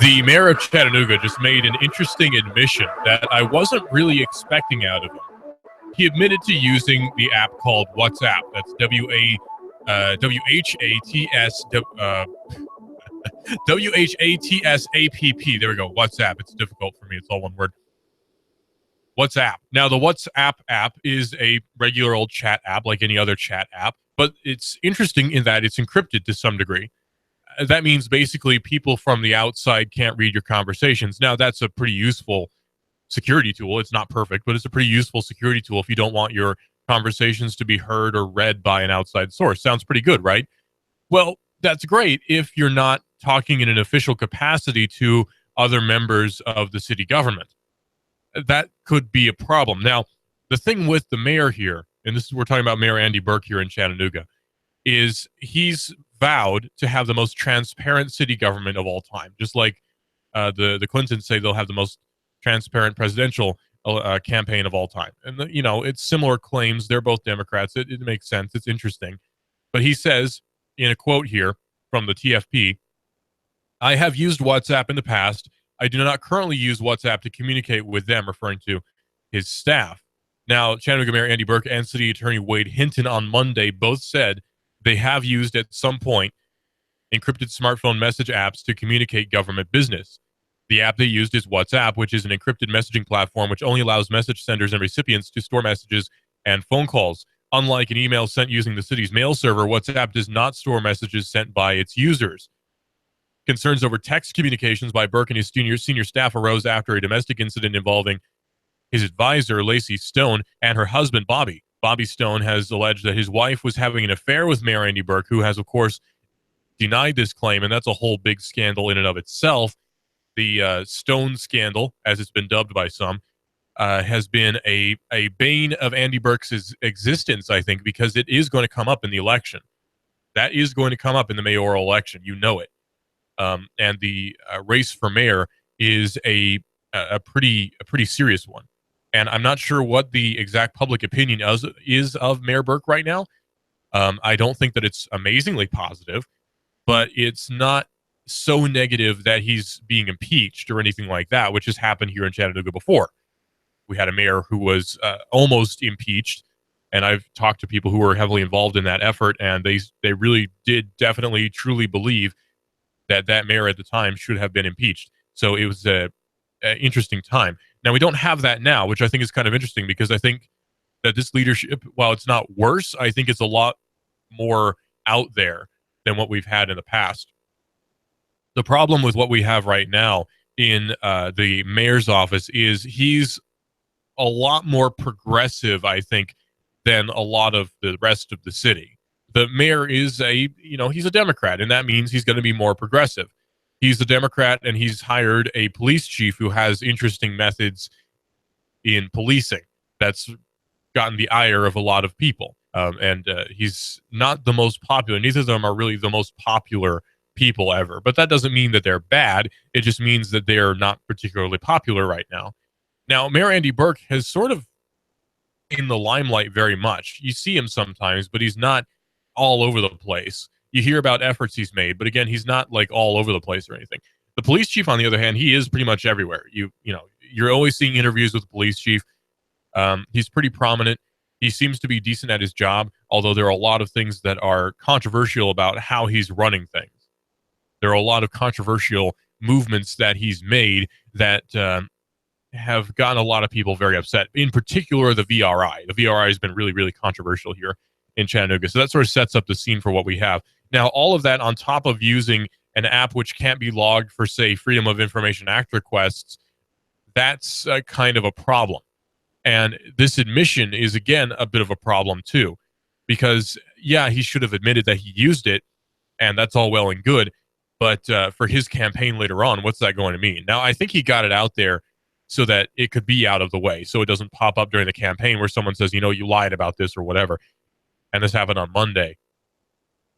The mayor of Chattanooga just made an interesting admission that I wasn't really expecting out of him. He admitted to using the app called WhatsApp. That's WHATS WHATSAPP. There we go. WhatsApp. It's difficult for me. It's all one word. WhatsApp. Now, the WhatsApp app is a regular old chat app like any other chat app, but it's interesting in that it's encrypted to some degree. That means basically people from the outside can't read your conversations. Now, that's a pretty useful security tool. It's not perfect, but it's a pretty useful security tool if you don't want your conversations to be heard or read by an outside source. Sounds pretty good, right? Well, that's great if you're not talking in an official capacity to other members of the city government. That could be a problem. Now, the thing with the mayor here, and this is we're talking about Mayor Andy Burke here in Chattanooga, is he's vowed to have the most transparent city government of all time. Just like the Clintons say they'll have the most transparent presidential campaign of all time. And, it's similar claims. They're both Democrats. It makes sense. It's interesting. But he says in a quote here from the TFP, I have used WhatsApp in the past. I do not currently use WhatsApp to communicate with them, referring to his staff. Now, Chattanooga Mayor Andy Burke and City Attorney Wade Hinton on Monday both said they have used at some point encrypted smartphone message apps to communicate government business. The app they used is WhatsApp, which is an encrypted messaging platform which only allows message senders and recipients to store messages and phone calls. Unlike an email sent using the city's mail server, WhatsApp does not store messages sent by its users. Concerns over text communications by Burke and his senior staff arose after a domestic incident involving his advisor, Lacey Stone, and her husband, Bobby. Bobby Stone has alleged that his wife was having an affair with Mayor Andy Burke, who has, of course, denied this claim, and that's a whole big scandal in and of itself. The Stone scandal, as it's been dubbed by some, has been a bane of Andy Burke's existence, I think, because it is going to come up in the election. That is going to come up in the mayoral election. You know it. And the race for mayor is a pretty serious one. And I'm not sure what the exact public opinion is of Mayor Burke right now. I don't think that it's amazingly positive, but it's not so negative that he's being impeached or anything like that, which has happened here in Chattanooga before. We had a mayor who was almost impeached, and I've talked to people who were heavily involved in that effort, and they really did definitely truly believe that mayor at the time should have been impeached. So it was an interesting time. Now, we don't have that now, which I think is kind of interesting because I think that this leadership, while it's not worse, I think it's a lot more out there than what we've had in the past. The problem with what we have right now in the mayor's office is he's a lot more progressive, I think, than a lot of the rest of the city. The mayor is he's a Democrat, and that means he's going to be more progressive. He's a Democrat, and he's hired a police chief who has interesting methods in policing. That's gotten the ire of a lot of people. And he's not the most popular. Neither of them are really the most popular people ever. But that doesn't mean that they're bad. It just means that they're not particularly popular right now. Now, Mayor Andy Burke has sort of in the limelight very much. You see him sometimes, but he's not all over the place. You hear about efforts he's made, but again, he's not like all over the place or anything. The police chief, on the other hand, he is pretty much everywhere. You're always seeing interviews with the police chief. He's pretty prominent. He seems to be decent at his job, although there are a lot of things that are controversial about how he's running things. There are a lot of controversial movements that he's made that have gotten a lot of people very upset. In particular, the VRI. The VRI has been really, really controversial here in Chattanooga. So that sort of sets up the scene for what we have. Now, all of that on top of using an app which can't be logged for, say, Freedom of Information Act requests, that's kind of a problem. And this admission is, again, a bit of a problem, too. Because, yeah, he should have admitted that he used it, and that's all well and good. But for his campaign later on, what's that going to mean? Now, I think he got it out there so that it could be out of the way, so it doesn't pop up during the campaign where someone says, you lied about this or whatever. And this happened on Monday.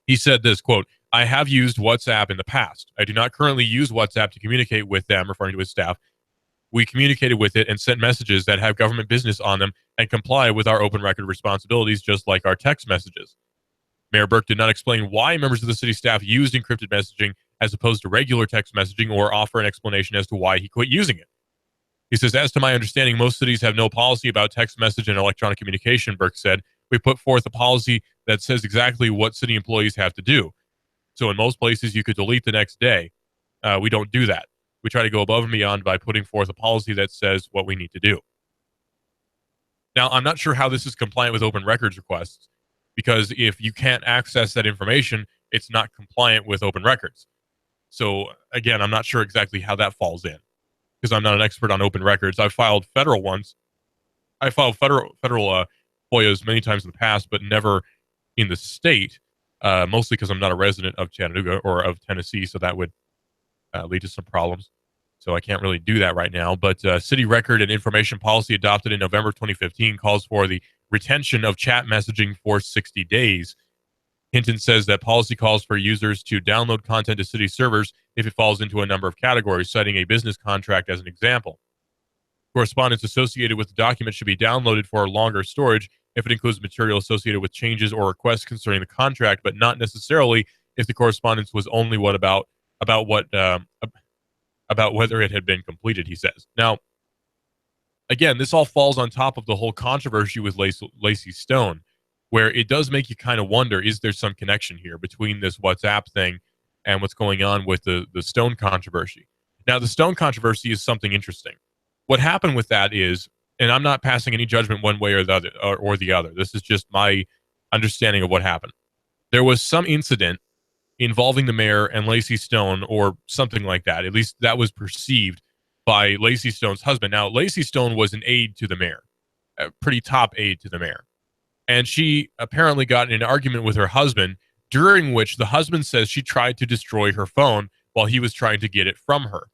He said this, quote, I have used WhatsApp in the past. I do not currently use WhatsApp to communicate with them, referring to his staff. We communicated with it and sent messages that have government business on them and comply with our open record responsibilities, just like our text messages. Mayor Burke did not explain why members of the city staff used encrypted messaging as opposed to regular text messaging, or offer an explanation as to why he quit using it. He says, as to my understanding, most cities have no policy about text message and electronic communication, Burke said. We put forth a policy that says exactly what city employees have to do. So in most places, you could delete the next day. We don't do that. We try to go above and beyond by putting forth a policy that says what we need to do. Now, I'm not sure how this is compliant with open records requests, because if you can't access that information, it's not compliant with open records. So again, I'm not sure exactly how that falls in, because I'm not an expert on open records. I've filed federal ones. I filed federal FOIAs many times in the past, but never in the state, mostly because I'm not a resident of Chattanooga or of Tennessee, so that would lead to some problems. So I can't really do that right now. But city record and information policy adopted in November 2015 calls for the retention of chat messaging for 60 days. Hinton says that policy calls for users to download content to city servers if it falls into a number of categories, citing a business contract as an example. Correspondence associated with the document should be downloaded for longer storage if it includes material associated with changes or requests concerning the contract, but not necessarily if the correspondence was only about whether it had been completed, he says. Now, again, this all falls on top of the whole controversy with Lacey Stone, where it does make you kind of wonder, is there some connection here between this WhatsApp thing and what's going on with the Stone controversy? Now, the Stone controversy is something interesting. What happened with that is, and I'm not passing any judgment one way or the other. This is just my understanding of what happened. There was some incident involving the mayor and Lacey Stone, or something like that. At least that was perceived by Lacey Stone's husband. Now, Lacey Stone was an aide to the mayor, a pretty top aide to the mayor. And she apparently got in an argument with her husband, during which the husband says she tried to destroy her phone while he was trying to get it from her.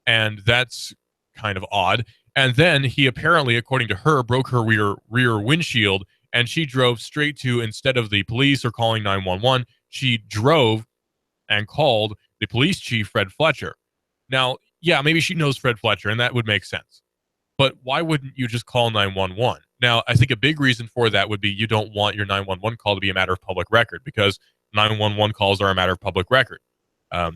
And that's kind of odd. And then he apparently, according to her, broke her rear windshield, and she drove straight to, instead of the police or calling 911, she drove and called the police chief, Fred Fletcher. Now, yeah, maybe she knows Fred Fletcher, and that would make sense. But why wouldn't you just call 911? Now, I think a big reason for that would be you don't want your 911 call to be a matter of public record, because 911 calls are a matter of public record.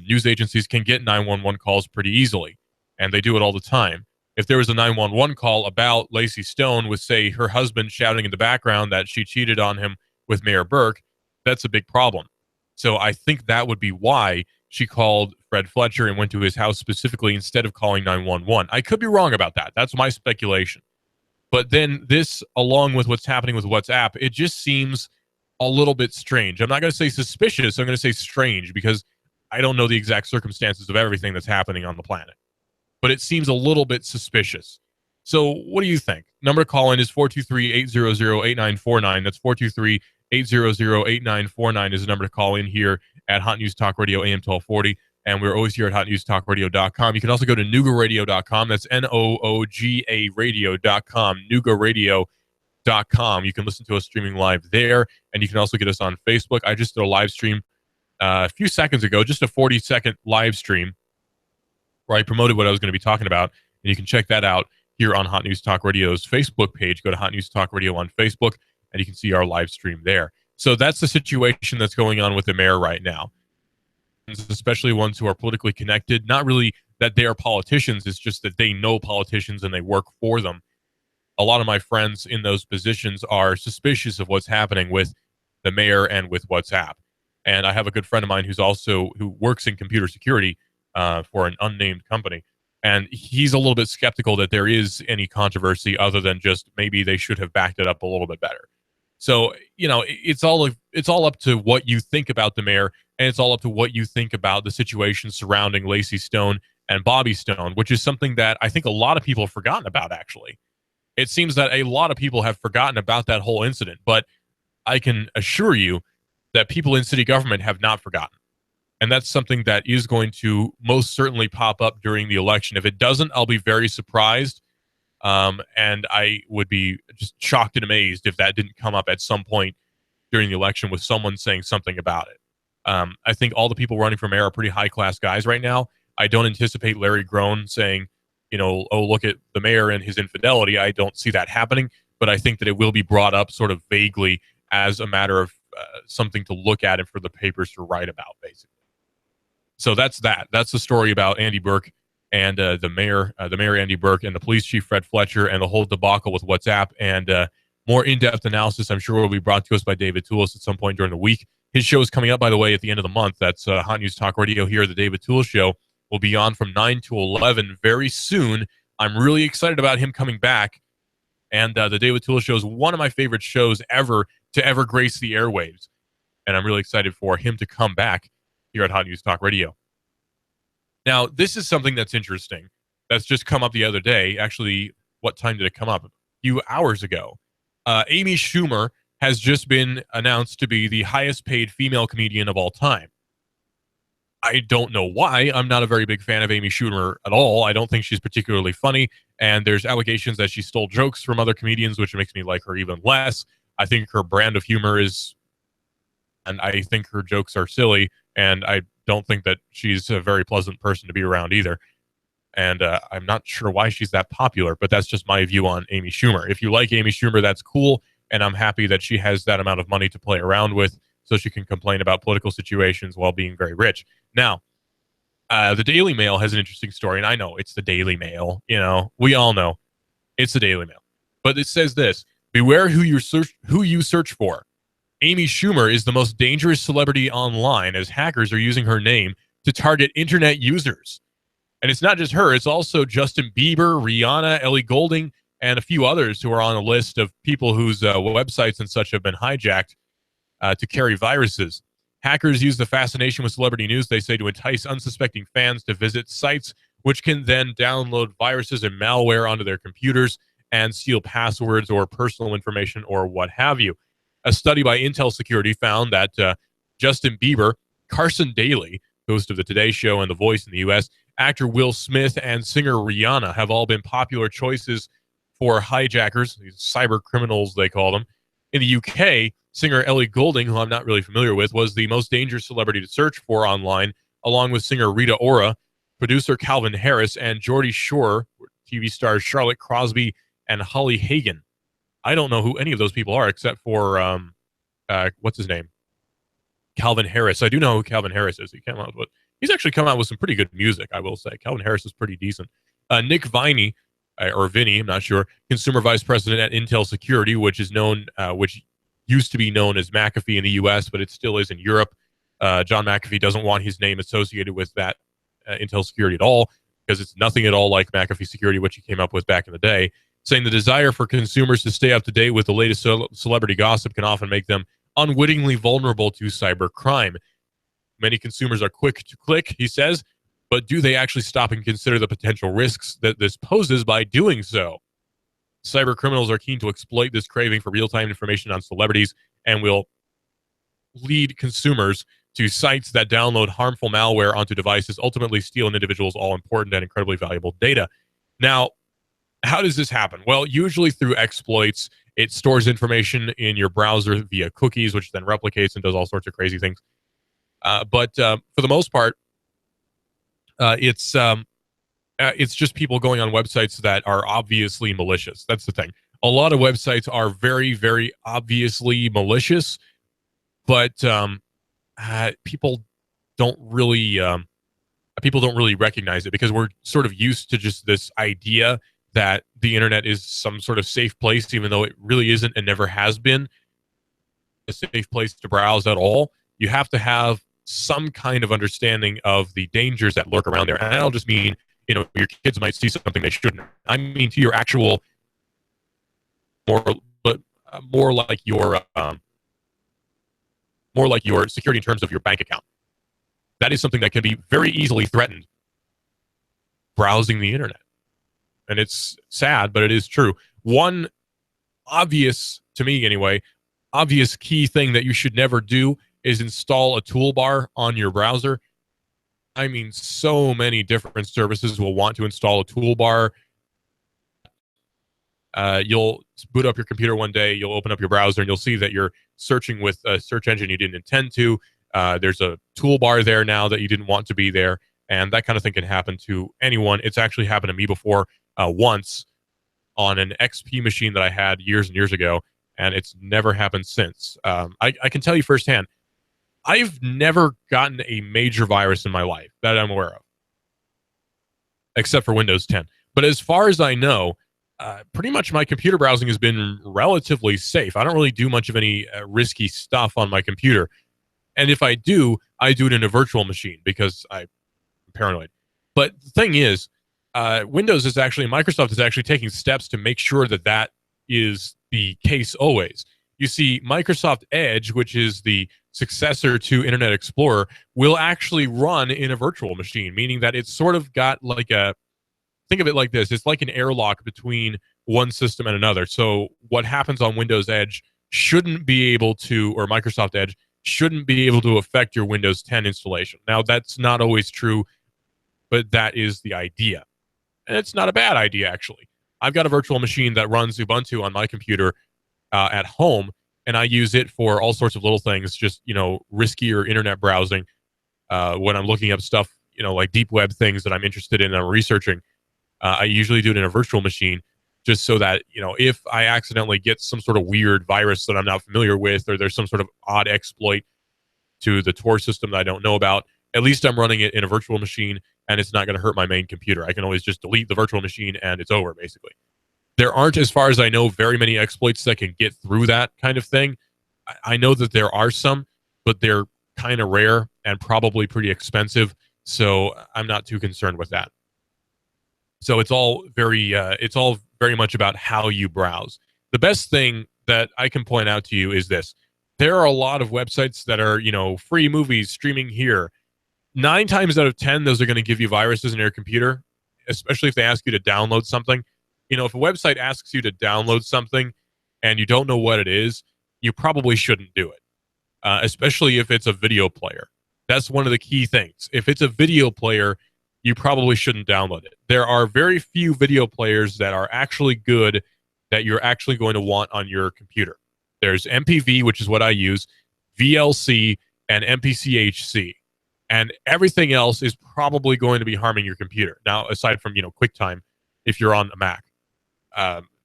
News agencies can get 911 calls pretty easily, and they do it all the time. If there was a 911 call about Lacey Stone with, say, her husband shouting in the background that she cheated on him with Mayor Burke, that's a big problem. So I think that would be why she called Fred Fletcher and went to his house specifically instead of calling 911. I could be wrong about that. That's my speculation. But then this, along with what's happening with WhatsApp, it just seems a little bit strange. I'm not going to say suspicious. I'm going to say strange, because I don't know the exact circumstances of everything that's happening on the planet. But it seems a little bit suspicious. So what do you think? Number to call in is 423-800-8949. That's 423-800-8949 is the number to call in here at Hot News Talk Radio AM 1240. And we're always here at hotnewstalkradio.com. You can also go to noogaradio.com. That's Nooga radio.com, noogaradio.com. You can listen to us streaming live there, and you can also get us on Facebook. I just did a live stream a few seconds ago, just a 40-second live stream where I promoted what I was going to be talking about, and you can check that out here on Hot News Talk Radio's Facebook page. Go to Hot News Talk Radio on Facebook, and you can see our live stream there. So that's the situation that's going on with the mayor right now, especially ones who are politically connected. Not really that they are politicians, it's just that they know politicians and they work for them. A lot of my friends in those positions are suspicious of what's happening with the mayor and with WhatsApp. And I have a good friend of mine who works in computer security for an unnamed company. And he's a little bit skeptical that there is any controversy other than just maybe they should have backed it up a little bit better. So, it's all up to what you think about the mayor, and it's all up to what you think about the situation surrounding Lacey Stone and Bobby Stone, which is something that I think a lot of people have forgotten about, actually. It seems that a lot of people have forgotten about that whole incident, but I can assure you that people in city government have not forgotten. And that's something that is going to most certainly pop up during the election. If it doesn't, I'll be very surprised. And I would be just shocked and amazed if that didn't come up at some point during the election with someone saying something about it. I think all the people running for mayor are pretty high-class guys right now. I don't anticipate Larry Groen saying, oh, look at the mayor and his infidelity. I don't see that happening, but I think that it will be brought up sort of vaguely as a matter of something to look at and for the papers to write about, basically. So that's that. That's the story about Andy Burke and the mayor Andy Burke, and the police chief Fred Fletcher, and the whole debacle with WhatsApp. And more in-depth analysis, I'm sure, will be brought to us by David Tulis at some point during the week. His show is coming up, by the way, at the end of the month. That's Hot News Talk Radio here. The David Tulis Show will be on from 9 to 11 very soon. I'm really excited about him coming back. And the David Tulis Show is one of my favorite shows ever to ever grace the airwaves. And I'm really excited for him to come back here at Hot News Talk Radio. Now, this is something that's interesting. That's just come up the other day. Actually, what time did it come up? A few hours ago. Amy Schumer has just been announced to be the highest paid female comedian of all time. I don't know why. I'm not a very big fan of Amy Schumer at all. I don't think she's particularly funny. And there's allegations that she stole jokes from other comedians, which makes me like her even less. I think her brand of humor is, and I think her jokes are silly. And I don't think that she's a very pleasant person to be around either. And I'm not sure why she's that popular, but that's just my view on Amy Schumer. If you like Amy Schumer, that's cool. And I'm happy that she has that amount of money to play around with so she can complain about political situations while being very rich. Now, the Daily Mail has an interesting story, and I know it's the Daily Mail. You know, we all know it's the Daily Mail. But it says this: beware who you search for. Amy Schumer is the most dangerous celebrity online, as hackers are using her name to target internet users. And it's not just her; it's also Justin Bieber, Rihanna, Ellie Goulding, and a few others who are on a list of people whose websites and such have been hijacked to carry viruses. Hackers use the fascination with celebrity news, they say, to entice unsuspecting fans to visit sites, which can then download viruses and malware onto their computers and steal passwords or personal information or what have you. A study by Intel Security found that Justin Bieber, Carson Daly, host of The Today Show and The Voice in the U.S., actor Will Smith, and singer Rihanna have all been popular choices for hijackers, these cyber criminals, they call them. In the UK, singer Ellie Goulding, who I'm not really familiar with, was the most dangerous celebrity to search for online, along with singer Rita Ora, producer Calvin Harris, and Geordie Shore, TV stars Charlotte Crosby and Holly Hagen. I don't know who any of those people are except for, what's his name? Calvin Harris. I do know who Calvin Harris is. He's actually come out with some pretty good music, I will say. Calvin Harris is pretty decent. Nick Viney, or Vinny, I'm not sure, consumer vice president at Intel Security, which is known, which used to be known as McAfee in the U.S., but it still is in Europe. John McAfee doesn't want his name associated with that Intel Security at all, because it's nothing at all like McAfee Security, which he came up with back in the day, saying the desire for consumers to stay up to date with the latest celebrity gossip can often make them unwittingly vulnerable to cyber crime. Many consumers are quick to click, he says, but do they actually stop and consider the potential risks that this poses by doing so? Cyber criminals are keen to exploit this craving for real-time information on celebrities and will lead consumers to sites that download harmful malware onto devices, ultimately steal an individual's all-important and incredibly valuable data. Now, how does this happen? Well, usually through exploits. It stores information in your browser via cookies, which then replicates and does all sorts of crazy things. But for the most part, it's just people going on websites that are obviously malicious. That's the thing. A lot of websites are very, very obviously malicious, but people don't really recognize it because we're sort of used to just this idea that the internet is some sort of safe place, even though it really isn't and never has been a safe place to browse at all. You have to have some kind of understanding of the dangers that lurk around there. And I don't just mean, your kids might see something they shouldn't. I mean to your actual more like your security in terms of your bank account. That is something that can be very easily threatened browsing the internet. And it's sad, but it is true. One obvious, to me anyway, obvious key thing that you should never do is install a toolbar on your browser. I mean, so many different services will want to install a toolbar. You'll boot up your computer one day, you'll open up your browser, and you'll see that you're searching with a search engine you didn't intend to. There's a toolbar there now that you didn't want to be there, and that kind of thing can happen to anyone. It's actually happened to me before once on an XP machine that I had years and years ago, and it's never happened since. I can tell you firsthand, I've never gotten a major virus in my life that I'm aware of, except for Windows 10. But as far as I know, pretty much my computer browsing has been relatively safe. I don't really do much of any risky stuff on my computer. And if I do it in a virtual machine because I'm paranoid. But the thing is, Microsoft is actually taking steps to make sure that that is the case always. You see, Microsoft Edge, which is the successor to Internet Explorer, will actually run in a virtual machine, meaning that it's sort of got like think of it like this. It's like an airlock between one system and another. So what happens on Windows Edge shouldn't be able to, or Microsoft Edge shouldn't be able to affect your Windows 10 installation. Now, that's not always true, but that is the idea. And it's not a bad idea, actually. I've got a virtual machine that runs Ubuntu on my computer at home, and I use it for all sorts of little things, just, riskier internet browsing when I'm looking up stuff, like deep web things that I'm interested in and I'm researching. I usually do it in a virtual machine just so that, if I accidentally get some sort of weird virus that I'm not familiar with, or there's some sort of odd exploit to the Tor system that I don't know about, at least I'm running it in a virtual machine and it's not going to hurt my main computer. I can always just delete the virtual machine and it's over, basically. There aren't, as far as I know, very many exploits that can get through that kind of thing. I know that there are some, but they're kind of rare and probably pretty expensive, so I'm not too concerned with that. So it's all very much about how you browse. The best thing that I can point out to you is this. There are a lot of websites that are, free movies streaming here. 9 times out of 10, those are going to give you viruses in your computer, especially if they ask you to download something. If a website asks you to download something and you don't know what it is, you probably shouldn't do it, especially if it's a video player. That's one of the key things. If it's a video player, you probably shouldn't download it. There are very few video players that are actually good that you're actually going to want on your computer. There's MPV, which is what I use, VLC, and MPCHC. And everything else is probably going to be harming your computer. Now, aside from, QuickTime, if you're on a Mac.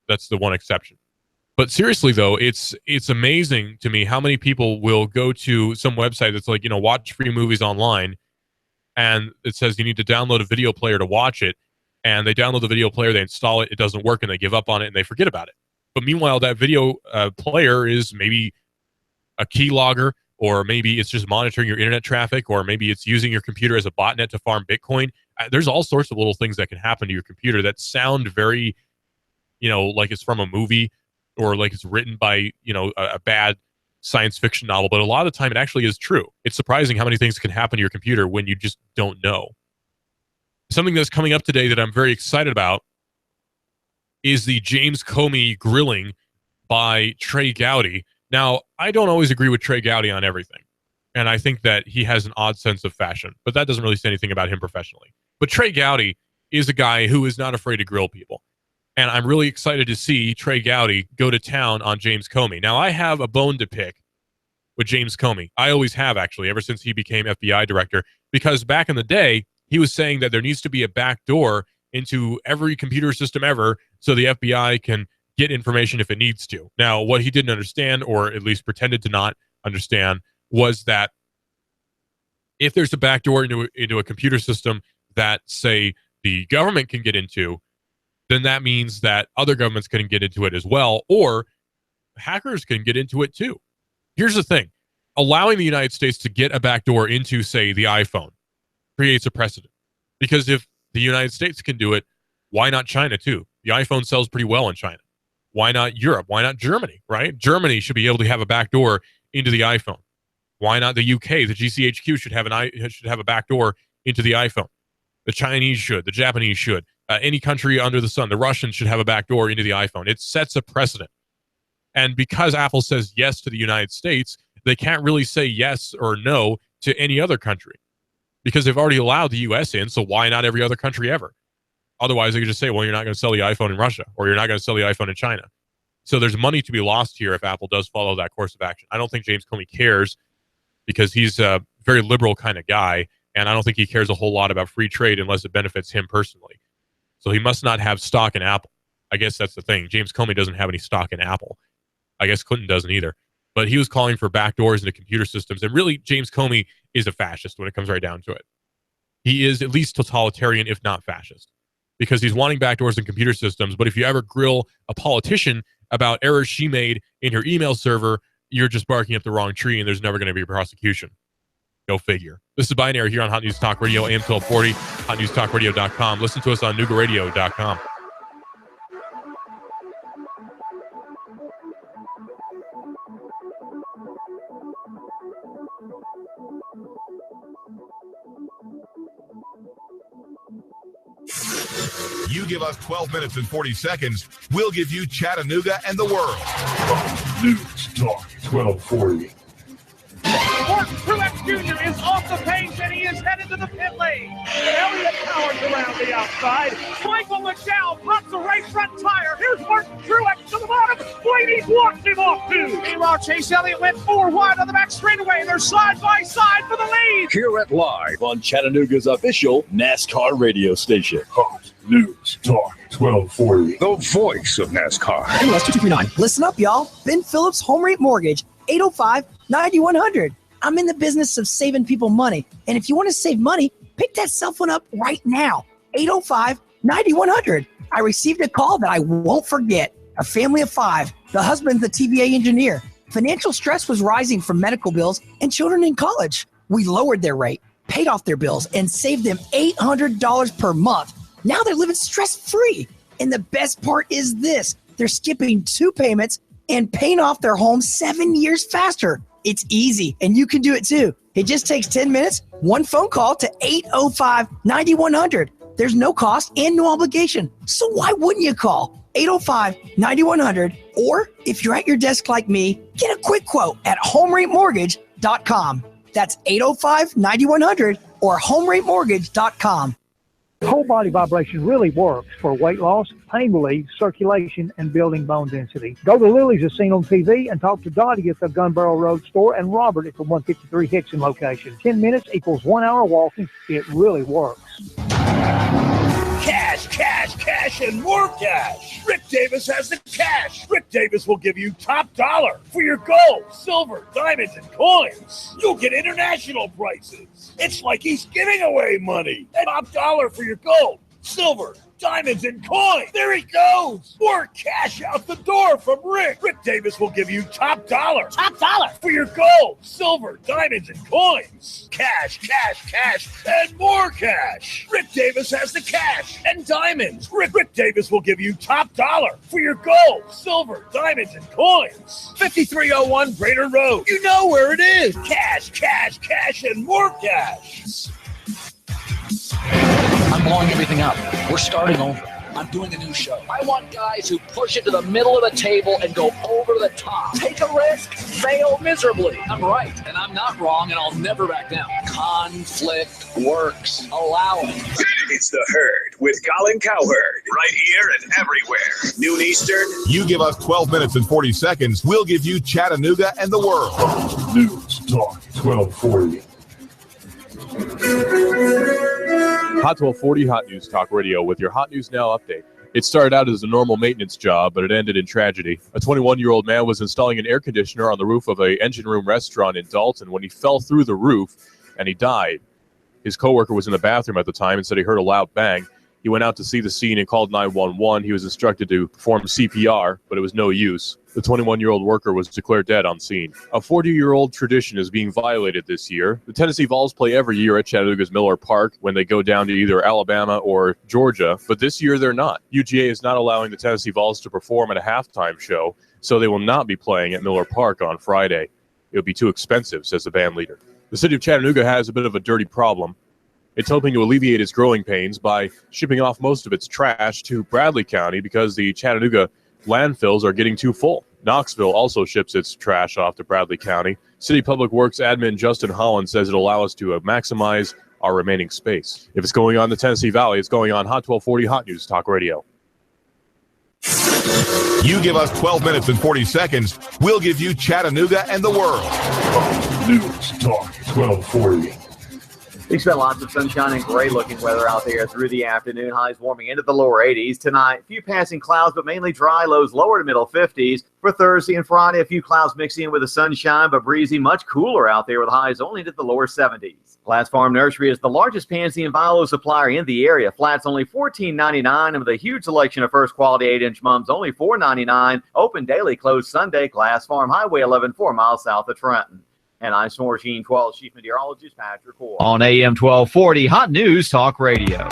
That's the one exception. But seriously, though, it's amazing to me how many people will go to some website that's like, watch free movies online, and it says you need to download a video player to watch it, and they download the video player, they install it, it doesn't work, and they give up on it, and they forget about it. But meanwhile, that video player is maybe a keylogger, or maybe it's just monitoring your internet traffic, or maybe it's using your computer as a botnet to farm Bitcoin. There's all sorts of little things that can happen to your computer that sound very, like it's from a movie, or like it's written by, a bad science fiction novel. But a lot of the time it actually is true. It's surprising how many things can happen to your computer when you just don't know. Something that's coming up today that I'm very excited about is the James Comey grilling by Trey Gowdy. Now, I don't always agree with Trey Gowdy on everything, and I think that he has an odd sense of fashion, but that doesn't really say anything about him professionally. But Trey Gowdy is a guy who is not afraid to grill people, and I'm really excited to see Trey Gowdy go to town on James Comey. Now, I have a bone to pick with James Comey. I always have, actually, ever since he became FBI director, because back in the day, he was saying that there needs to be a back door into every computer system ever so the FBI can get information if it needs to. Now, what he didn't understand, or at least pretended to not understand, was that if there's a backdoor into a computer system that, say, the government can get into, then that means that other governments can get into it as well, or hackers can get into it too. Here's the thing. Allowing the United States to get a backdoor into, say, the iPhone creates a precedent. Because if the United States can do it, why not China too? The iPhone sells pretty well in China. Why not Europe? Why not Germany, right? Germany should be able to have a backdoor into the iPhone. Why not the UK? The GCHQ should have a backdoor into the iPhone. The Chinese should. The Japanese should. Any country under the sun. The Russians should have a backdoor into the iPhone. It sets a precedent. And because Apple says yes to the United States, they can't really say yes or no to any other country, because they've already allowed the US in, so why not every other country ever? Otherwise, they could just say, well, you're not going to sell the iPhone in Russia, or you're not going to sell the iPhone in China. So there's money to be lost here if Apple does follow that course of action. I don't think James Comey cares, because he's a very liberal kind of guy, and I don't think he cares a whole lot about free trade unless it benefits him personally. So he must not have stock in Apple. I guess that's the thing. James Comey doesn't have any stock in Apple. I guess Clinton doesn't either. But he was calling for backdoors into computer systems. And really, James Comey is a fascist when it comes right down to it. He is at least totalitarian, if not fascist, because he's wanting backdoors in computer systems. But if you ever grill a politician about errors she made in her email server, you're just barking up the wrong tree, and there's never going to be a prosecution. Go figure. This is Binary here on Hot News Talk Radio, AM 1240, hotnewstalkradio.com. Listen to us on noogaradio.com. You give us 12 minutes and 40 seconds, we'll give you Chattanooga and the world. News Talk 1240. Truex Jr. is off the pace and he is headed to the pit lane. Elliott Powers around the outside. Michael McDowell pops a right front tire. Here's Martin Truex to the bottom. Blaney's walked him off too. Meanwhile, Chase Elliott went 4 wide on the back straightaway. They're side by side for the lead. Hear it live on Chattanooga's official NASCAR radio station. Hot News Talk 1240. The voice of NASCAR. NOS 2239. Listen up, y'all. Ben Phillips Home Rate Mortgage, 805-9100. I'm in the business of saving people money. And if you want to save money, pick that cell phone up right now. 805-9100. I received a call that I won't forget. A family of 5. The husband's the TVA engineer. Financial stress was rising from medical bills and children in college. We lowered their rate, paid off their bills, and saved them $800 per month. Now they're living stress-free. And the best part is this. They're skipping 2 payments and paying off their home 7 years faster. It's easy, and you can do it too. It just takes 10 minutes, 1 phone call to 805-9100. There's no cost and no obligation. So why wouldn't you call 805-9100? Or if you're at your desk like me, get a quick quote at homeratemortgage.com. That's 805-9100 or homeratemortgage.com. Whole body vibration really works for weight loss, pain relief, circulation, and building bone density. Go to Lily's as seen on TV and talk to Dottie at the Gun Barrel Road store and Robert at the 153 Hickson location. 10 minutes equals 1 hour walking. It really works. Cash, cash, cash, and more cash. Rick Davis has the cash. Rick Davis will give you top dollar for your gold, silver, diamonds, and coins. You'll get international prices. It's like he's giving away money. And top dollar for your gold, silver, diamonds, and coins. There he goes. More cash out the door from Rick. Rick Davis will give you top dollar. Top dollar for your gold, silver, diamonds, and coins. Cash, cash, cash, and more cash. Rick Davis has the cash and diamonds. Rick Davis will give you top dollar for your gold, silver, diamonds, and coins. 5301 Brainerd Road. You know where it is. Cash, cash, cash, and more cash. I'm blowing everything up. We're starting over. I'm doing a new show. I want guys who push it to the middle of the table and go over the top. Take a risk, fail miserably. I'm right, and I'm not wrong, and I'll never back down. Conflict works. Allow it. It's The Herd with Colin Cowherd. Right here and everywhere. Noon Eastern. You give us 12 minutes and 40 seconds, we'll give you Chattanooga and the world. Hot News Talk 1240. Hot 1240 Hot News Talk Radio with your Hot News Now update. It started out as a normal maintenance job, but it ended in tragedy. A 21-year-old man was installing an air conditioner on the roof of an engine room restaurant in Dalton when he fell through the roof and he died. His coworker was in the bathroom at the time and said he heard a loud bang. He went out to see the scene and called 911. He was instructed to perform CPR, but it was no use. The 21-year-old worker was declared dead on scene. A 40-year-old tradition is being violated this year. The Tennessee Vols play every year at Chattanooga's Miller Park when they go down to either Alabama or Georgia, but this year they're not. UGA is not allowing the Tennessee Vols to perform at a halftime show, so they will not be playing at Miller Park on Friday. It would be too expensive, says the band leader. The city of Chattanooga has a bit of a dirty problem. It's hoping to alleviate its growing pains by shipping off most of its trash to Bradley County because the Chattanooga landfills are getting too full. Knoxville also ships its trash off to Bradley County. City Public Works admin Justin Holland says it'll allow us to maximize our remaining space. If it's going on in the Tennessee Valley, it's going on Hot 1240 Hot News Talk Radio. You give us 12 minutes and 40 seconds, we'll give you Chattanooga and the world. Hot News Talk 1240. We expect lots of sunshine and gray-looking weather out there through the afternoon. Highs warming into the lower 80s. Tonight, a few passing clouds, but mainly dry. Lows lower to middle 50s. For Thursday and Friday, a few clouds mixing in with the sunshine, but breezy, much cooler out there with highs only into the lower 70s. Glass Farm Nursery is the largest pansy and viola supplier in the area. Flats only $14.99, and with a huge selection of first quality 8-inch mums, only $4.99. Open daily, closed Sunday. Glass Farm, Highway 11, 4 miles south of Trenton. And I'm Smore Sheen 12 Chief Meteorologist Patrick Hoare. On AM 1240, Hot News Talk Radio.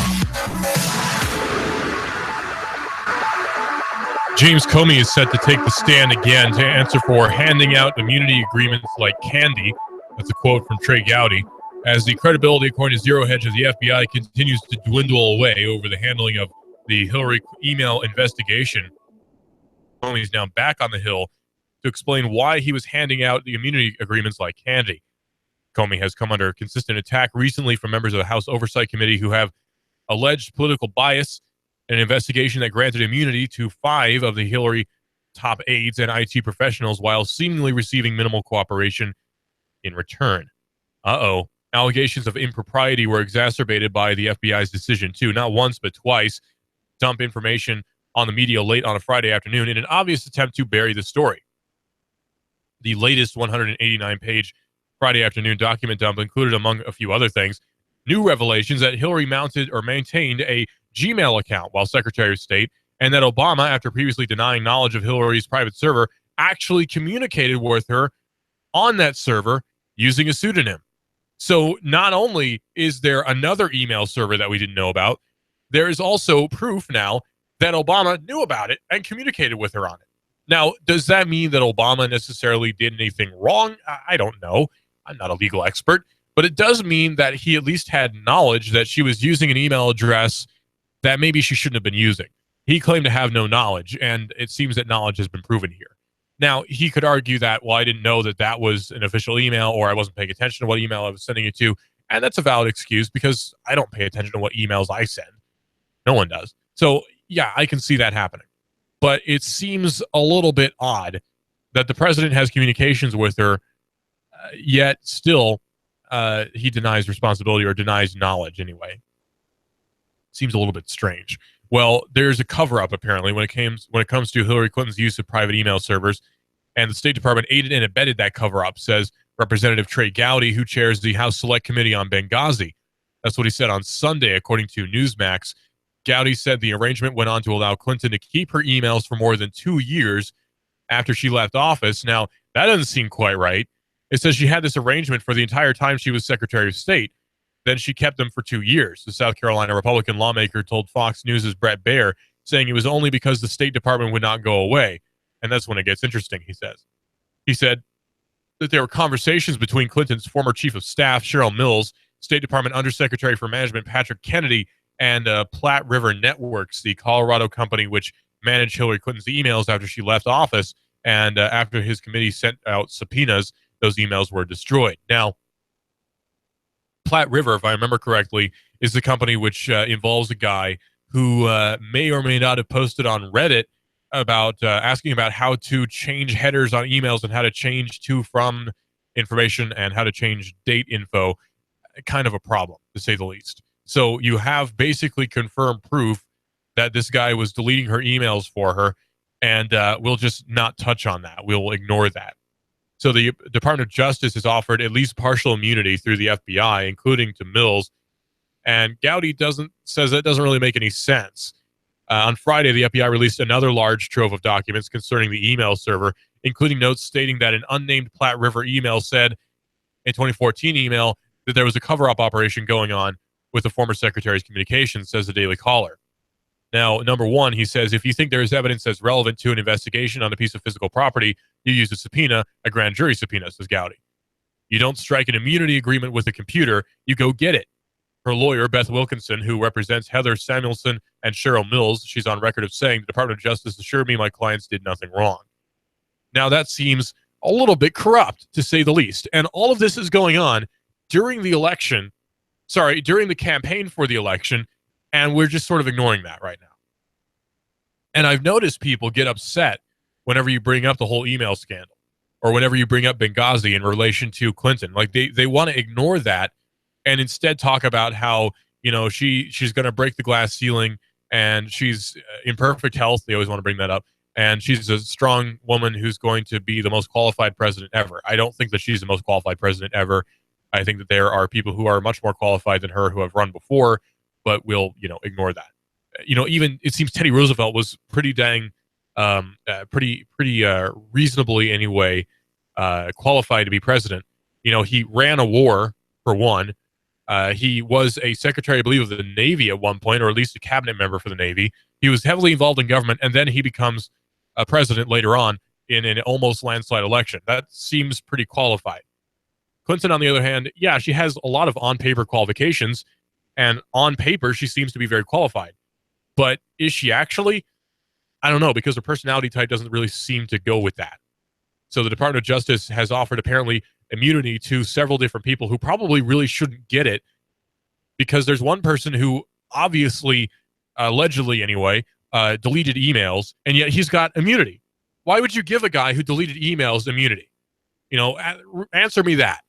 James Comey is set to take the stand again to answer for handing out immunity agreements like candy. That's a quote from Trey Gowdy. As the credibility, according to Zero Hedge, of the FBI continues to dwindle away over the handling of the Hillary email investigation, Comey is now back on the Hill to explain why he was handing out the immunity agreements like candy. Comey has come under consistent attack recently from members of the House Oversight Committee who have alleged political bias in an investigation that granted immunity to 5 of the Hillary top aides and IT professionals while seemingly receiving minimal cooperation in return. Allegations of impropriety were exacerbated by the FBI's decision to, not once but twice, dump information on the media late on a Friday afternoon in an obvious attempt to bury the story. The latest 189-page Friday afternoon document dump included, among a few other things, new revelations that Hillary mounted or maintained a Gmail account while Secretary of State, and that Obama, after previously denying knowledge of Hillary's private server, actually communicated with her on that server using a pseudonym. So not only is there another email server that we didn't know about, there is also proof now that Obama knew about it and communicated with her on it. Now, does that mean that Obama necessarily did anything wrong? I don't know. I'm not a legal expert. But it does mean that he at least had knowledge that she was using an email address that maybe she shouldn't have been using. He claimed to have no knowledge, and it seems that knowledge has been proven here. Now, he could argue that, well, I didn't know that that was an official email, or I wasn't paying attention to what email I was sending it to. And that's a valid excuse because I don't pay attention to what emails I send. No one does. So, yeah, I can see that happening. But it seems a little bit odd that the president has communications with her, yet still he denies responsibility or denies knowledge anyway. Seems a little bit strange. Well, there's a cover-up apparently when it comes to Hillary Clinton's use of private email servers, and the State Department aided and abetted that cover-up, says Representative Trey Gowdy, who chairs the House Select Committee on Benghazi. That's what he said on Sunday, according to Newsmax. Gowdy said the arrangement went on to allow Clinton to keep her emails for more than 2 years after she left office. Now, that doesn't seem quite right. It says she had this arrangement for the entire time she was Secretary of State. Then she kept them for 2 years. The South Carolina Republican lawmaker told Fox News' Brett Baer, saying it was only because the State Department would not go away. And that's when it gets interesting, he says. He said that there were conversations between Clinton's former chief of staff, Cheryl Mills, State Department Undersecretary for Management, Patrick Kennedy, and Platte River Networks, the Colorado company which managed Hillary Clinton's emails after she left office. And after his committee sent out subpoenas, those emails were destroyed. Now, Platte River, if I remember correctly, is the company which involves a guy who may or may not have posted on Reddit about asking about how to change headers on emails and how to change to from information and how to change date info. Kind of a problem, to say the least. So you have basically confirmed proof that this guy was deleting her emails for her, and we'll just not touch on that. We'll ignore that. So the Department of Justice has offered at least partial immunity through the FBI, including to Mills. And Gowdy says that doesn't really make any sense. On Friday, the FBI released another large trove of documents concerning the email server, including notes stating that an unnamed Platte River email said, a 2014 email, that there was a cover-up operation going on with the former secretary's communications, says the Daily Caller. Now, number one, he says, if you think there is evidence that's relevant to an investigation on a piece of physical property, you use a subpoena, a grand jury subpoena, says Gowdy. You don't strike an immunity agreement with a computer, you go get it. Her lawyer, Beth Wilkinson, who represents Heather Samuelson and Cheryl Mills, she's on record of saying, the Department of Justice assured me my clients did nothing wrong. Now, that seems a little bit corrupt, to say the least. And all of this is going on during the election, during the campaign for the election, and we're just sort of ignoring that right now. And I've noticed people get upset whenever you bring up the whole email scandal or whenever you bring up Benghazi in relation to Clinton. Like they want to ignore that and instead talk about how, she's going to break the glass ceiling and she's in perfect health. They always want to bring that up. And she's a strong woman who's going to be the most qualified president ever. I don't think that she's the most qualified president ever. I think that there are people who are much more qualified than her who have run before, but we'll, ignore that. Even it seems Teddy Roosevelt was pretty dang, pretty reasonably anyway, qualified to be president. He ran a war for one. He was a secretary, I believe, of the Navy at one point, or at least a cabinet member for the Navy. He was heavily involved in government, and then he becomes a president later on in an almost landslide election. That seems pretty qualified. Clinton, on the other hand, yeah, she has a lot of on-paper qualifications, and on paper, she seems to be very qualified. But is she actually? I don't know, because her personality type doesn't really seem to go with that. So the Department of Justice has offered apparently immunity to several different people who probably really shouldn't get it, because there's one person who obviously, allegedly anyway, deleted emails, and yet he's got immunity. Why would you give a guy who deleted emails immunity? Answer me that.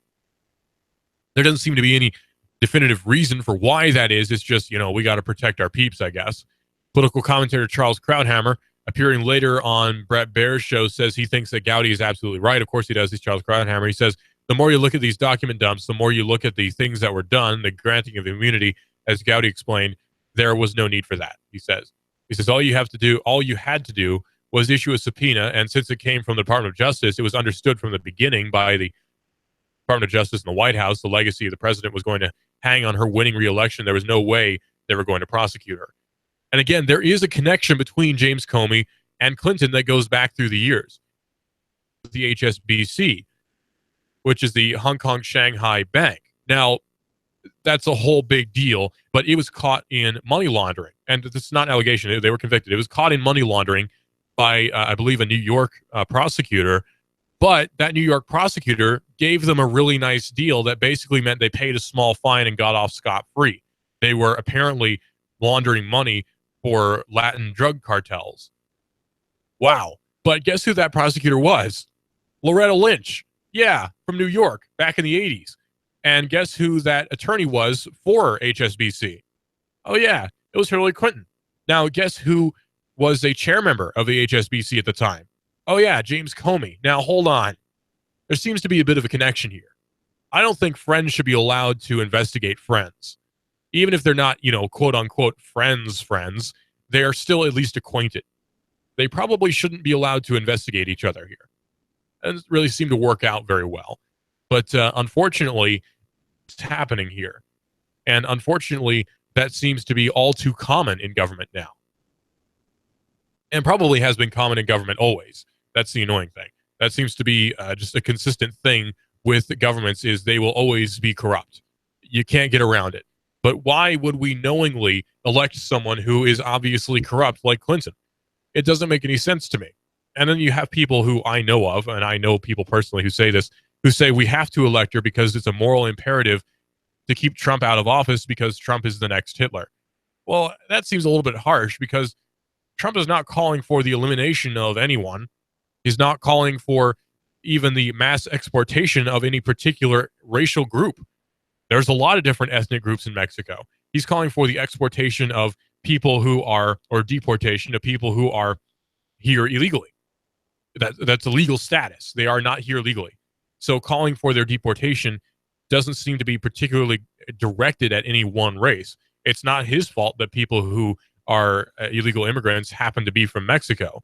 There doesn't seem to be any definitive reason for why that is. It's just, we got to protect our peeps, I guess. Political commentator Charles Krauthammer, appearing later on Brett Baer's show, says he thinks that Gowdy is absolutely right. Of course he does. He's Charles Krauthammer. He says, the more you look at these document dumps, the more you look at the things that were done, the granting of immunity, as Gowdy explained, there was no need for that, he says. He says, all you had to do was issue a subpoena, and since it came from the Department of Justice, it was understood from the beginning by the Department of Justice and the White House, the legacy of the president was going to hang on her winning re-election. There was no way they were going to prosecute her. And again, there is a connection between James Comey and Clinton that goes back through the years. The HSBC, which is the Hong Kong Shanghai Bank. Now, that's a whole big deal, but it was caught in money laundering. And this is not an allegation. They were convicted. It was caught in money laundering by, I believe, a New York prosecutor. But that New York prosecutor gave them a really nice deal that basically meant they paid a small fine and got off scot-free. They were apparently laundering money for Latin drug cartels. Wow. But guess who that prosecutor was? Loretta Lynch. Yeah, from New York, back in the 80s. And guess who that attorney was for HSBC? Oh, yeah, it was Hillary Clinton. Now, guess who was a chair member of the HSBC at the time? Oh, yeah, James Comey. Now, hold on. There seems to be a bit of a connection here. I don't think friends should be allowed to investigate friends. Even if they're not, quote-unquote friends, they are still at least acquainted. They probably shouldn't be allowed to investigate each other here. It doesn't really seem to work out very well. But unfortunately, it's happening here. And unfortunately, that seems to be all too common in government now. And probably has been common in government always. That's the annoying thing. That seems to be just a consistent thing with the governments, is they will always be corrupt. You can't get around it. But why would we knowingly elect someone who is obviously corrupt like Clinton? It doesn't make any sense to me. And then you have people who I know of, and I know people personally who say this, who say we have to elect her because it's a moral imperative to keep Trump out of office because Trump is the next Hitler. Well, that seems a little bit harsh, because Trump is not calling for the elimination of anyone. He's not calling for even the mass exportation of any particular racial group. There's a lot of different ethnic groups in Mexico. He's calling for the exportation of people who are, or deportation of people who are here illegally. That's a legal status. They are not here legally. So calling for their deportation doesn't seem to be particularly directed at any one race. It's not his fault that people who are illegal immigrants happen to be from Mexico.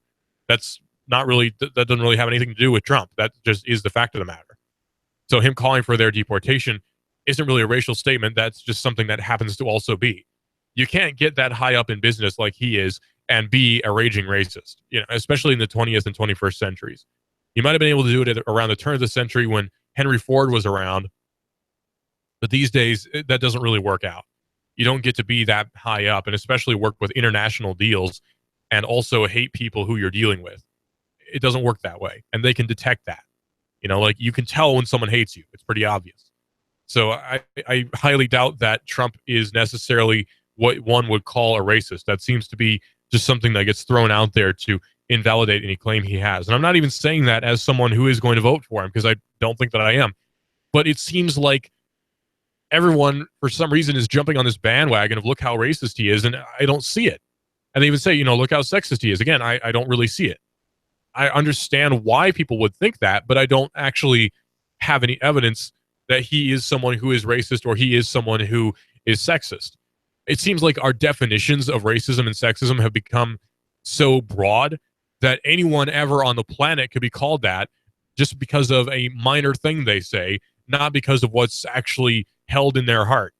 That's not really, that doesn't really have anything to do with Trump. That just is the fact of the matter. So him calling for their deportation isn't really a racial statement. That's just something that happens to also be. You can't get that high up in business like he is and be a raging racist, especially in the 20th and 21st centuries. You might have been able to do it around the turn of the century when Henry Ford was around, but these days that doesn't really work out. You don't get to be that high up, and especially work with international deals and also hate people who you're dealing with. It doesn't work that way, and they can detect that. You can tell when someone hates you. It's pretty obvious. So I highly doubt that Trump is necessarily what one would call a racist. That seems to be just something that gets thrown out there to invalidate any claim he has. And I'm not even saying that as someone who is going to vote for him, because I don't think that I am. But it seems like everyone, for some reason, is jumping on this bandwagon of look how racist he is, and I don't see it. And they even say, look how sexist he is. Again, I don't really see it. I understand why people would think that, but I don't actually have any evidence that he is someone who is racist or he is someone who is sexist. It seems like our definitions of racism and sexism have become so broad that anyone ever on the planet could be called that just because of a minor thing they say, not because of what's actually held in their heart.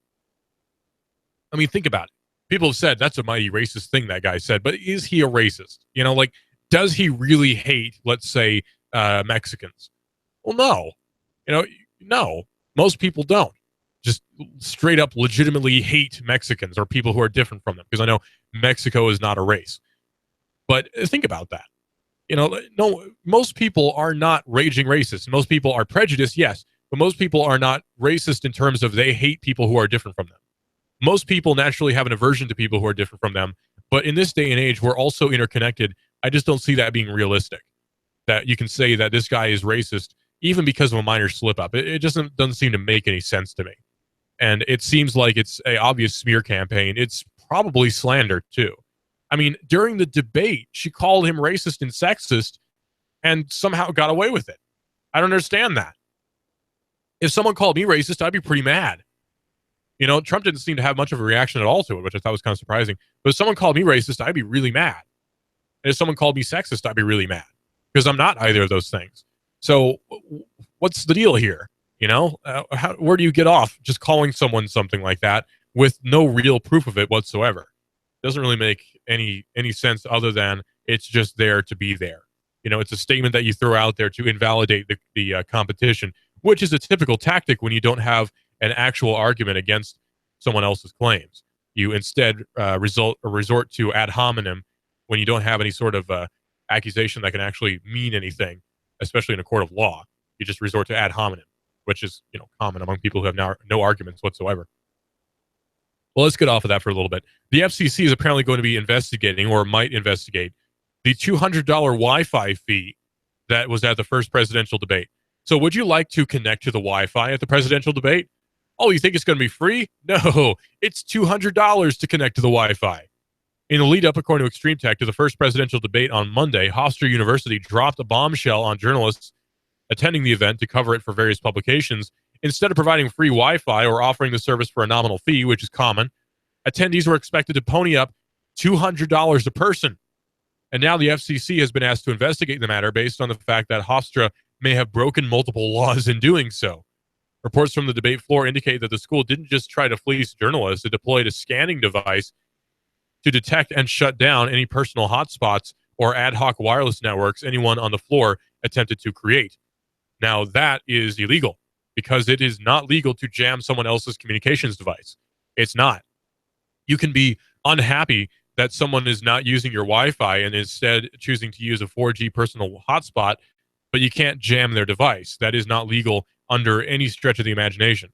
I mean, think about it. People have said that's a mighty racist thing that guy said, but is he a racist? Does he really hate, let's say, Mexicans? Well, no. No. Most people don't. Just straight up legitimately hate Mexicans or people who are different from them, because I know Mexico is not a race. But think about that. No, most people are not raging racist. Most people are prejudiced, yes, but most people are not racist in terms of they hate people who are different from them. Most people naturally have an aversion to people who are different from them, but in this day and age, we're also interconnected. I just don't see that being realistic, that you can say that this guy is racist even because of a minor slip-up. It just doesn't seem to make any sense to me. And it seems like it's an obvious smear campaign. It's probably slander, too. I mean, during the debate, she called him racist and sexist and somehow got away with it. I don't understand that. If someone called me racist, I'd be pretty mad. Trump didn't seem to have much of a reaction at all to it, which I thought was kind of surprising. But if someone called me racist, I'd be really mad. And if someone called me sexist, I'd be really mad because I'm not either of those things. So what's the deal here? Where do you get off just calling someone something like that with no real proof of it whatsoever? Doesn't really make any sense other than it's just there to be there. It's a statement that you throw out there to invalidate the competition, which is a typical tactic when you don't have an actual argument against someone else's claims. You instead resort to ad hominem when you don't have any sort of accusation that can actually mean anything, especially in a court of law. You just resort to ad hominem, which is common among people who have no arguments whatsoever. Well, let's get off of that for a little bit. The FCC is apparently going to be investigating, or might investigate, the $200 Wi-Fi fee that was at the first presidential debate. So would you like to connect to the Wi-Fi at the presidential debate? Oh, you think it's going to be free? No, it's $200 to connect to the Wi-Fi. In the lead-up, according to Extreme Tech, to the first presidential debate on Monday, Hofstra University dropped a bombshell on journalists attending the event to cover it for various publications. Instead of providing free Wi-Fi or offering the service for a nominal fee, which is common, attendees were expected to pony up $200 a person. And now the FCC has been asked to investigate the matter based on the fact that Hofstra may have broken multiple laws in doing so. Reports from the debate floor indicate that the school didn't just try to fleece journalists. It deployed a scanning device to detect and shut down any personal hotspots or ad hoc wireless networks anyone on the floor attempted to create. Now, that is illegal because it is not legal to jam someone else's communications device. It's not. You can be unhappy that someone is not using your Wi-Fi and instead choosing to use a 4G personal hotspot, but you can't jam their device. That is not legal under any stretch of the imagination.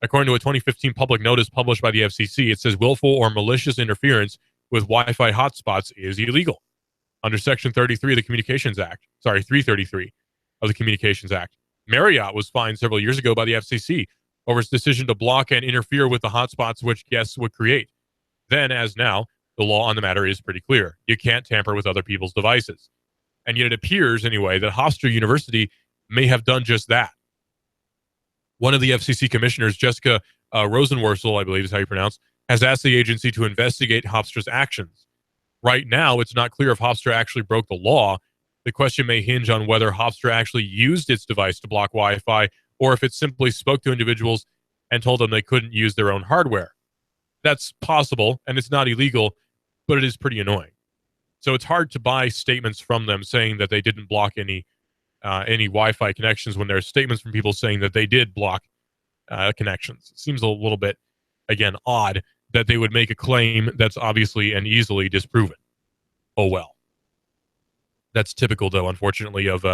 According to a 2015 public notice published by the FCC, it says willful or malicious interference with Wi-Fi hotspots is illegal. Under Section 33 of the Communications Act, 333 of the Communications Act. Marriott was fined several years ago by the FCC over its decision to block and interfere with the hotspots which guests would create. Then, as now, the law on the matter is pretty clear. You can't tamper with other people's devices. And yet it appears, anyway, that Hofstra University may have done just that. One of the FCC commissioners, Jessica Rosenworcel, I believe is how you pronounce, has asked the agency to investigate Hofstra's actions. Right now, it's not clear if Hofstra actually broke the law. The question may hinge on whether Hofstra actually used its device to block Wi-Fi or if it simply spoke to individuals and told them they couldn't use their own hardware. That's possible, and it's not illegal, but it is pretty annoying. So it's hard to buy statements from them saying that they didn't block any Wi-Fi connections when there are statements from people saying that they did block connections. It seems a little bit, again, odd that they would make a claim that's obviously and easily disproven. Oh, well. That's typical, though, unfortunately, of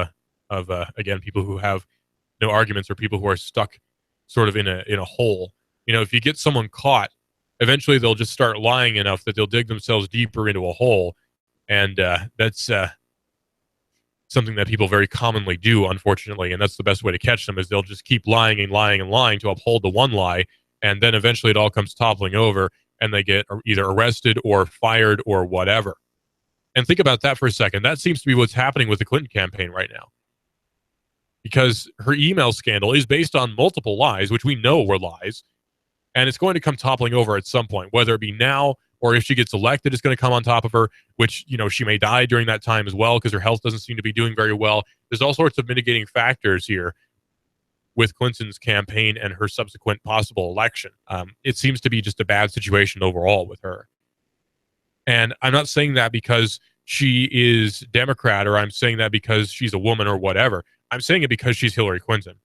again, people who have no arguments or people who are stuck sort of in a hole. If you get someone caught, eventually they'll just start lying enough that they'll dig themselves deeper into a hole. And that's something that people very commonly do, unfortunately. And that's the best way to catch them is they'll just keep lying and lying and lying to uphold the one lie And then eventually it all comes toppling over and they get either arrested or fired or whatever. And think about that for a second. That seems to be what's happening with the Clinton campaign right now. Because her email scandal is based on multiple lies, which we know were lies. And it's going to come toppling over at some point, whether it be now or if she gets elected, it's going to come on top of her, which, she may die during that time as well because her health doesn't seem to be doing very well. There's all sorts of mitigating factors here with Clinton's campaign and her subsequent possible election. It seems to be just a bad situation overall with her. And I'm not saying that because she is Democrat or I'm saying that because she's a woman or whatever. I'm saying it because she's Hillary Clinton.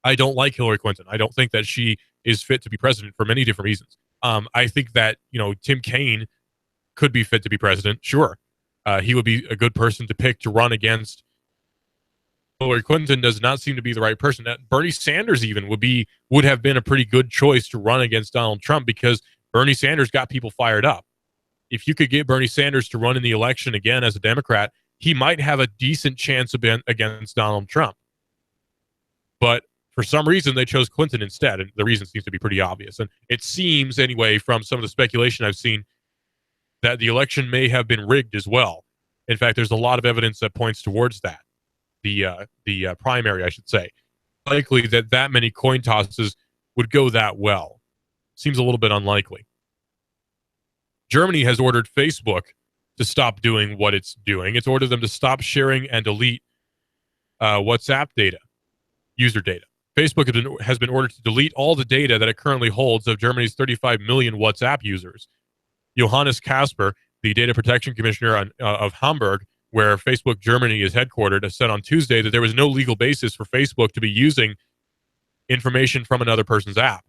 I don't like Hillary Clinton. I don't think that she is fit to be president for many different reasons. I think that, Tim Kaine could be fit to be president. Sure. He would be a good person to pick to run against. Hillary Clinton does not seem to be the right person. Bernie Sanders even would have been a pretty good choice to run against Donald Trump because Bernie Sanders got people fired up. If you could get Bernie Sanders to run in the election again as a Democrat, he might have a decent chance against Donald Trump. But for some reason, they chose Clinton instead, and the reason seems to be pretty obvious. And it seems, anyway, from some of the speculation I've seen, that the election may have been rigged as well. In fact, there's a lot of evidence that points towards that. The primary, I should say. Likely that many coin tosses would go that well. Seems a little bit unlikely. Germany has ordered Facebook to stop doing what it's doing. It's ordered them to stop sharing and delete WhatsApp data, user data. Facebook has been ordered to delete all the data that it currently holds of Germany's 35 million WhatsApp users. Johannes Kasper, the data protection commissioner of Hamburg, where Facebook Germany is headquartered, said on Tuesday that there was no legal basis for Facebook to be using information from another person's app.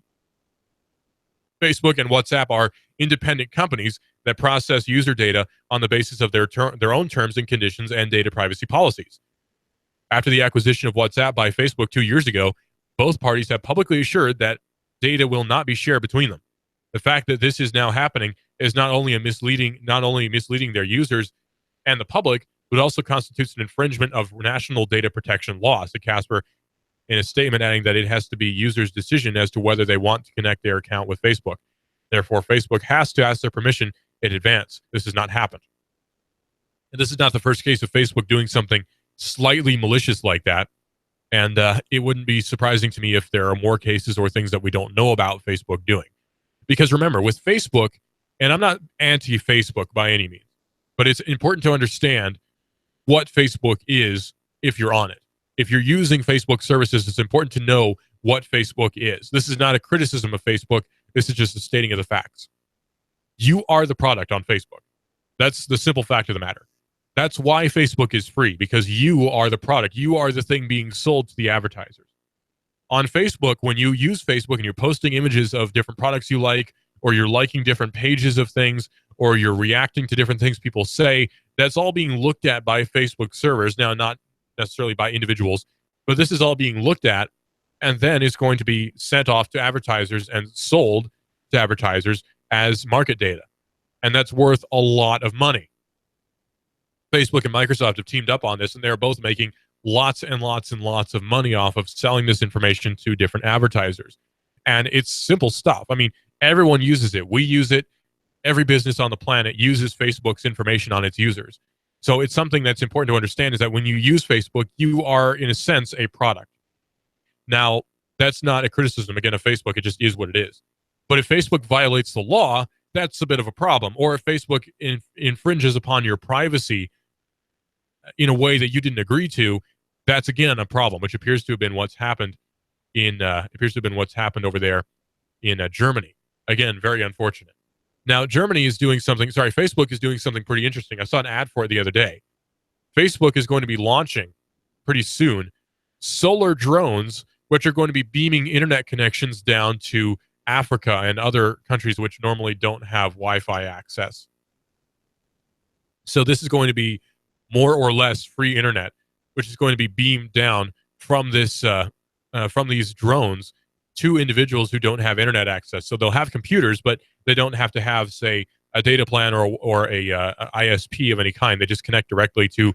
Facebook and WhatsApp are independent companies that process user data on the basis of their own terms and conditions and data privacy policies. After the acquisition of WhatsApp by Facebook 2 years ago, both parties have publicly assured that data will not be shared between them. The fact that this is now happening is not only misleading their users and the public, but also constitutes an infringement of national data protection law, said Casper in a statement, adding that it has to be users' decision as to whether they want to connect their account with Facebook. Therefore, Facebook has to ask their permission in advance. This has not happened. And this is not the first case of Facebook doing something slightly malicious like that. And it wouldn't be surprising to me if there are more cases or things that we don't know about Facebook doing. Because remember, with Facebook, and I'm not anti-Facebook by any means, but it's important to understand what Facebook is if you're on it. If you're using Facebook services, it's important to know what Facebook is. This is not a criticism of Facebook. This is just a stating of the facts. You are the product on Facebook. That's the simple fact of the matter. That's why Facebook is free, because you are the product. You are the thing being sold to the advertisers. On Facebook, when you use Facebook and you're posting images of different products you like, or you're liking different pages of things, or you're reacting to different things people say, that's all being looked at by Facebook servers. Now, not necessarily by individuals, but this is all being looked at, and then it's going to be sent off to advertisers and sold to advertisers as market data. And that's worth a lot of money. Facebook and Microsoft have teamed up on this, and they're both making lots and lots and lots of money off of selling this information to different advertisers. And it's simple stuff. I mean, everyone uses it. We use it. Every business on the planet uses Facebook's information on its users. So it's something that's important to understand, is that when you use Facebook, you are, in a sense, a product. Now, that's not a criticism, again, of Facebook. It just is what it is. But if Facebook violates the law, that's a bit of a problem. Or if Facebook infringes upon your privacy in a way that you didn't agree to, that's, again, a problem, which appears to have been what's happened over there in Germany. Again, very unfortunate. Now, Facebook is doing something pretty interesting. I saw an ad for it the other day. Facebook is going to be launching pretty soon solar drones, which are going to be beaming internet connections down to Africa and other countries which normally don't have Wi-Fi access. So this is going to be more or less free internet, which is going to be beamed down from these drones to individuals who don't have internet access. So they'll have computers, but they don't have to have, say, a data plan or a ISP of any kind. They just connect directly to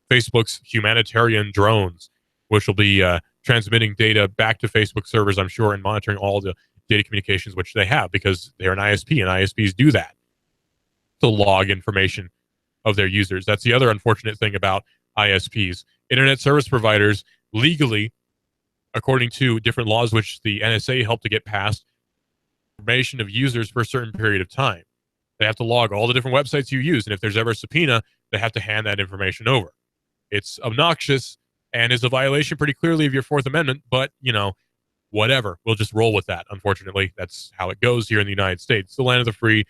Facebook's humanitarian drones, which will be transmitting data back to Facebook servers, I'm sure, and monitoring all the data communications, which they have because they're an ISP, and ISPs do that to log information of their users. That's the other unfortunate thing about ISPs. Internet service providers legally, according to different laws which the NSA helped to get passed, information of users for a certain period of time. They have to log all the different websites you use, and if there's ever a subpoena, they have to hand that information over. It's obnoxious and is a violation pretty clearly of your Fourth Amendment, but, whatever. We'll just roll with that, unfortunately. That's how it goes here in the United States. The land of the free,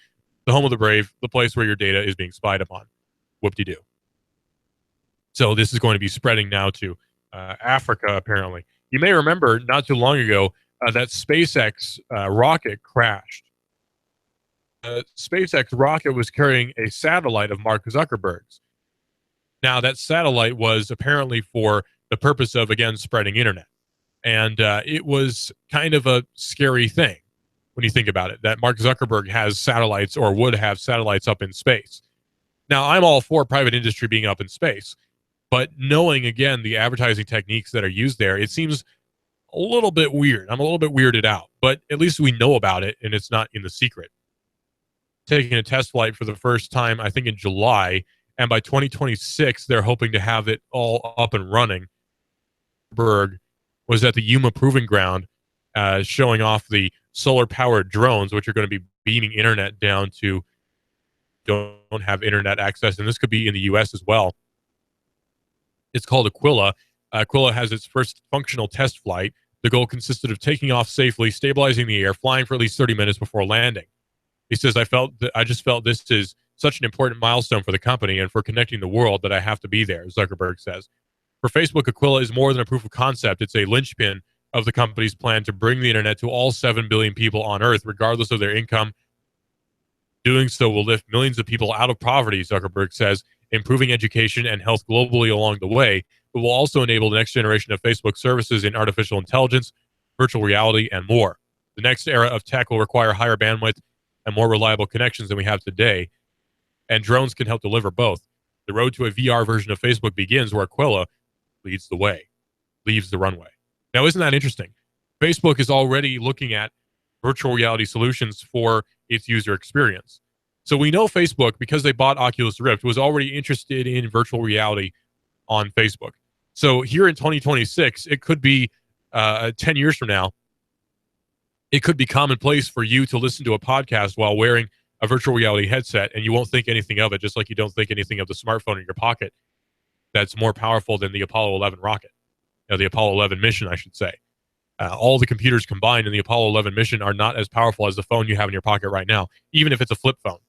the home of the brave, the place where your data is being spied upon. Whoop-de-doo. So this is going to be spreading now to Africa, apparently. You may remember not too long ago that SpaceX rocket crashed. SpaceX rocket was carrying a satellite of Mark Zuckerberg's. Now, that satellite was apparently for the purpose of, again, spreading internet. And it was kind of a scary thing when you think about it, that Mark Zuckerberg has satellites or would have satellites up in space. Now, I'm all for private industry being up in space, but knowing, again, the advertising techniques that are used there, it seems a little bit weird. I'm a little bit weirded out, but at least we know about it, and it's not in the secret. Taking a test flight for the first time, I think in July, and by 2026, they're hoping to have it all up and running. Berg was at the Yuma Proving Ground showing off the solar-powered drones, which are going to be beaming internet down to don't have internet access, and this could be in the U.S. as well. It's called Aquila. Aquila has its first functional test flight. The goal consisted of taking off safely, stabilizing the air, flying for at least 30 minutes before landing. He says, I just felt this is such an important milestone for the company and for connecting the world that I have to be there, Zuckerberg says. For Facebook, Aquila is more than a proof of concept. It's a linchpin of the company's plan to bring the internet to all 7 billion people on Earth, regardless of their income. Doing so will lift millions of people out of poverty, Zuckerberg says, improving education and health globally along the way, but will also enable the next generation of Facebook services in artificial intelligence, virtual reality, and more. The next era of tech will require higher bandwidth and more reliable connections than we have today, and drones can help deliver both. The road to a VR version of Facebook begins where Aquila leads the way, leaves the runway. Now, isn't that interesting? Facebook is already looking at virtual reality solutions for its user experience. So we know Facebook, because they bought Oculus Rift, was already interested in virtual reality on Facebook. So here in 2026, it could be 10 years from now, it could be commonplace for you to listen to a podcast while wearing a virtual reality headset, and you won't think anything of it, just like you don't think anything of the smartphone in your pocket that's more powerful than the Apollo 11 rocket. The Apollo 11 mission, I should say. All the computers combined in the Apollo 11 mission are not as powerful as the phone you have in your pocket right now, even if it's a flip phone.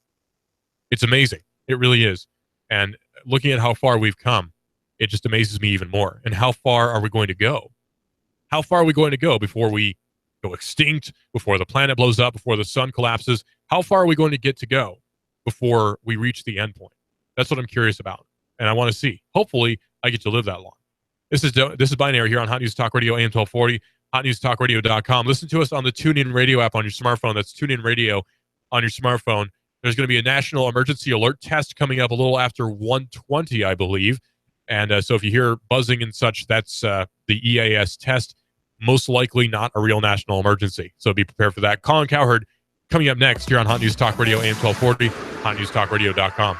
It's amazing. It really is. And looking at how far we've come, it just amazes me even more. And how far are we going to go? How far are we going to go before we go extinct, before the planet blows up, before the sun collapses? How far are we going to go before we reach the end point? That's what I'm curious about. And I want to see. Hopefully, I get to live that long. This is Binary here on Hot News Talk Radio, AM 1240, hotnewstalkradio.com. Listen to us on the TuneIn Radio app on your smartphone. That's TuneIn Radio on your smartphone. There's going to be a national emergency alert test coming up a little after 1:20, I believe. And so if you hear buzzing and such, that's the EAS test. Most likely not a real national emergency. So be prepared for that. Colin Cowherd coming up next here on Hot News Talk Radio, AM 1240, hotnewstalkradio.com.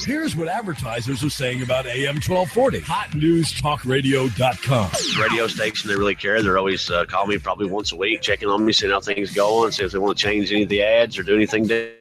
Here's what advertisers are saying about AM 1240. HotNewsTalkRadio.com. Radio station, they really care. They're always calling me probably once a week, checking on me, seeing how things going, see if they want to change any of the ads or do anything different.